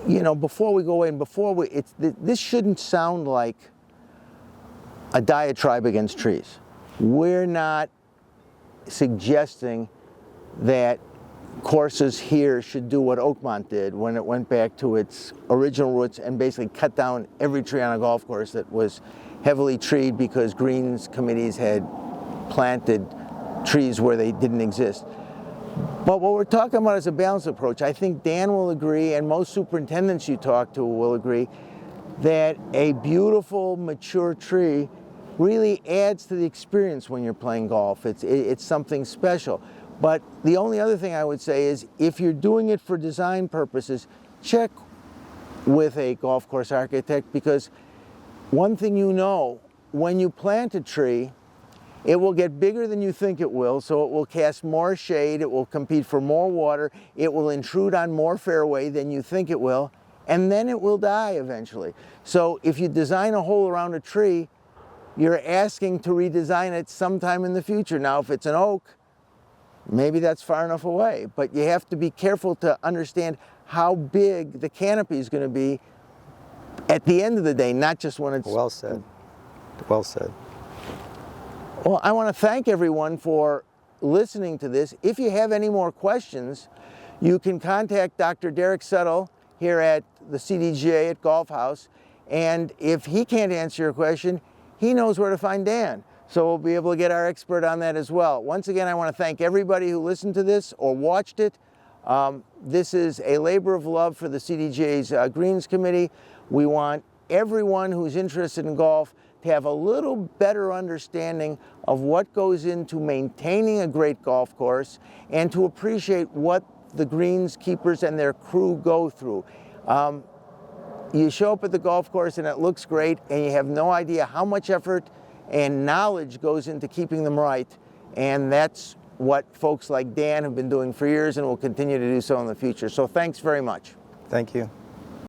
You know, before we go in, this shouldn't sound like a diatribe against trees. We're not suggesting that courses here should do what Oakmont did when it went back to its original roots and basically cut down every tree on a golf course that was heavily treed because greens committees had planted trees where they didn't exist. But what we're talking about is a balanced approach. I think Dan will agree, and most superintendents you talk to will agree, that a beautiful, mature tree really adds to the experience when you're playing golf. It's something special. But the only other thing I would say is if you're doing it for design purposes, check with a golf course architect, because one thing you know, when you plant a tree, it will get bigger than you think it will, so it will cast more shade, it will compete for more water, it will intrude on more fairway than you think it will, and then it will die eventually. So if you design a hole around a tree, you're asking to redesign it sometime in the future. Now, if it's an oak, maybe that's far enough away, but you have to be careful to understand how big the canopy is going to be at the end of the day, not just when it's... Well said. Well said. Well, I want to thank everyone for listening to this. If you have any more questions, you can contact Dr. Derek Settle here at the CDGA at Golf House, and if he can't answer your question, he knows where to find Dan. So we'll be able to get our expert on that as well. Once again, I want to thank everybody who listened to this or watched it. This is a labor of love for the CDGA's Greens Committee. We want everyone who's interested in golf to have a little better understanding of what goes into maintaining a great golf course and to appreciate what the greenskeepers and their crew go through. You show up at the golf course and it looks great and you have no idea how much effort and knowledge goes into keeping them right, and that's what folks like Dan have been doing for years and will continue to do so in the future. So thanks very much. Thank you.